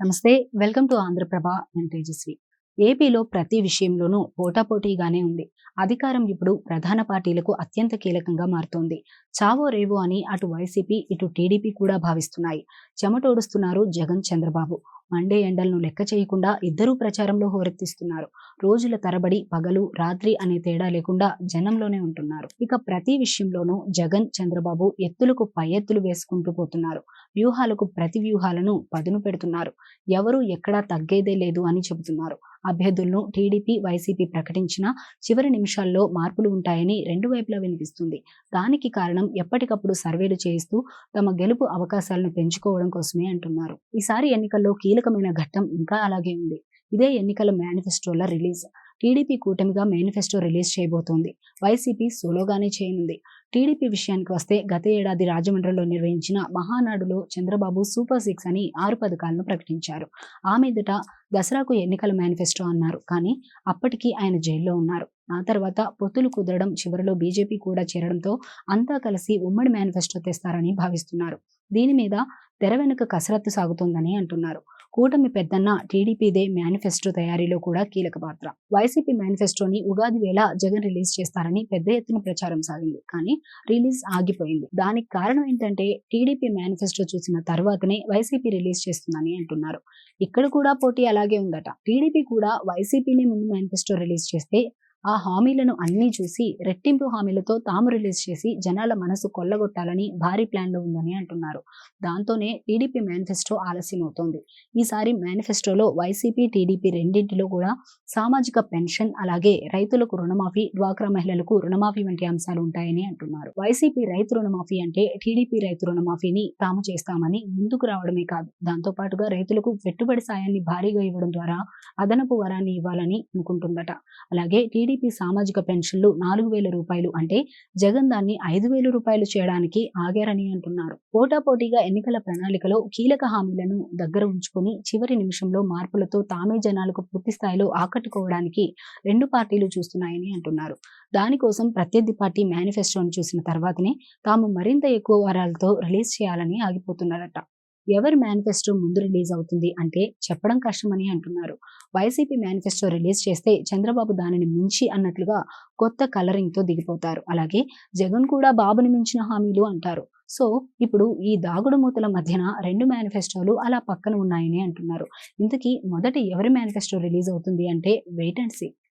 నమస్తే. Welcome to Andhra Prabha. నేను తేజస్వి. ఏపీలో ప్రతి విషయంలోనూ పోటాపోటీగానే ఉంది. అధికారం ఇప్పుడు ప్రధాన పార్టీలకు అత్యంత కీలకంగా మారుతోంది. చావో రేవో అని అటు వైసీపీ, ఇటు టీడీపీ కూడా భావిస్తున్నాయి. చెమటోడుస్తున్నారు జగన్, చంద్రబాబు. మండే ఎండలను లెక్క చేయకుండా ఇద్దరూ ప్రచారంలో హోరెత్తిస్తున్నారు. రోజుల తరబడి పగలు, రాత్రి అనే తేడా లేకుండా జనంలోనే ఉంటున్నారు. ఇక ప్రతి విషయంలోనూ జగన్, చంద్రబాబు ఎత్తులకు పై ఎత్తులు వేసుకుంటూ పోతున్నారు. వ్యూహాలకు ప్రతి వ్యూహాలను పదును పెడుతున్నారు. ఎవరు ఎక్కడా తగ్గేదే లేదు అని చెబుతున్నారు. అభ్యర్థులను టీడీపీ, వైసీపీ ప్రకటించినా చివరి నిమిషాల్లో మార్పులు ఉంటాయని రెండు వైపులా వినిపిస్తుంది. దానికి కారణం ఎప్పటికప్పుడు సర్వేలు చేయిస్తూ తమ గెలుపు అవకాశాలను పెంచుకోవడం కోసమే అంటున్నారు. ఈసారి ఎన్నికల్లో కీలకమైన ఘట్టం ఇంకా అలాగే ఉంది. ఇదే ఎన్నికల మేనిఫెస్టోల రిలీజ్. టీడీపీ కూటమిగా మేనిఫెస్టో రిలీజ్ చేయబోతోంది. వైసీపీ సోలోగానే చేయనుంది. టీడీపీ విషయానికి వస్తే గత ఏడాది రాజమండ్రిలో నిర్వహించిన మహానాడులో చంద్రబాబు సూపర్ 6 అని 6 పథకాలను ప్రకటించారు. ఆ మీదట దసరాకు ఎన్నికల మేనిఫెస్టో అన్నారు. కానీ అప్పటికి ఆయన జైల్లో ఉన్నారు. ఆ తర్వాత పొత్తులు కుదరడం, చివరిలో బీజేపీ కూడా చేరడంతో అంతా కలిసి ఉమ్మడి మేనిఫెస్టో తెస్తారని భావిస్తున్నారు. దీని మీద తెర వెనుక కసరత్తు సాగుతోందని అంటున్నారు. కూటమి పెద్దన్న టీడీపీదే మేనిఫెస్టో తయారీలో కూడా కీలక పాత్ర. వైసీపీ మేనిఫెస్టోని ఉగాది వేళ జగన్ రిలీజ్ చేస్తారని పెద్ద ఎత్తున ప్రచారం సాగింది. కానీ రిలీజ్ ఆగిపోయింది. దానికి కారణం ఏంటంటే టీడీపీ మేనిఫెస్టో చూసిన తర్వాతనే వైసీపీ రిలీజ్ చేస్తుందని అంటున్నారు. ఇక్కడ కూడా పోటీ అలాగే ఉందట. టీడీపీ కూడా వైసీపీని ముందు మేనిఫెస్టో రిలీజ్ చేస్తే ఆ హామీలను అన్నీ చూసి రెట్టింపు హామీలతో తాము రిలీజ్ చేసి జనాల మనసు కొల్లగొట్టాలని భారీ ప్లాన్లో ఉందని అంటున్నారు. దాంతోనే టీడీపీ మేనిఫెస్టో ఆలస్యం అవుతోంది. ఈసారి మేనిఫెస్టోలో వైసీపీ, టీడీపీ రెండింటిలో కూడా సామాజిక పెన్షన్, అలాగే రైతులకు రుణమాఫీ, డ్వాక్రా మహిళలకు రుణమాఫీ వంటి అంశాలు ఉంటాయని అంటున్నారు. వైసీపీ రైతు రుణమాఫీ అంటే టీడీపీ రైతు రుణమాఫీని తాము చేస్తామని ముందుకు రావడమే కాదు, దాంతో పాటుగా రైతులకు పెట్టుబడి సాయాన్ని భారీగా ఇవ్వడం ద్వారా అదనపు వరాన్ని ఇవ్వాలని అనుకుంటుందట. అలాగే టీడీపీ సామాజిక పెన్షన్లు 4,000 రూపాయలు అంటే జగన్ దాన్ని 5,000 రూపాయలు చేయడానికి ఆగారని అంటున్నారు. పోటాపోటీగా ఎన్నికల ప్రణాళికలో కీలక హామీలను దగ్గర ఉంచుకొని చివరి నిమిషంలో మార్పులతో తామే జనాలకు పూర్తి స్థాయిలో ఆకట్టుకోవడానికి రెండు పార్టీలు చూస్తున్నాయని అంటున్నారు. దానికోసం ప్రత్యర్థి పార్టీ మేనిఫెస్టోను చూసిన తర్వాతనే తాము మరింత ఎక్కువ వరాలతో రిలీజ్ చేయాలని ఆగిపోతున్నారట. ఎవరి మేనిఫెస్టో ముందు రిలీజ్ అవుతుంది అంటే చెప్పడం కష్టమని అంటున్నారు. వైసీపీ మేనిఫెస్టో రిలీజ్ చేస్తే చంద్రబాబు దానిని మించి అన్నట్లుగా కొత్త కలరింగ్తో దిగిపోతారు. అలాగే జగన్ కూడా బాబుని మించిన హామీలు అంటారు. సో ఇప్పుడు ఈ దాగుడు మూతల మధ్యన రెండు మేనిఫెస్టోలు అలా పక్కన ఉన్నాయని అంటున్నారు. ఇంతకీ మొదటి ఎవరి మేనిఫెస్టో రిలీజ్ అవుతుంది అంటే వెయిట్ అండ్ సీ.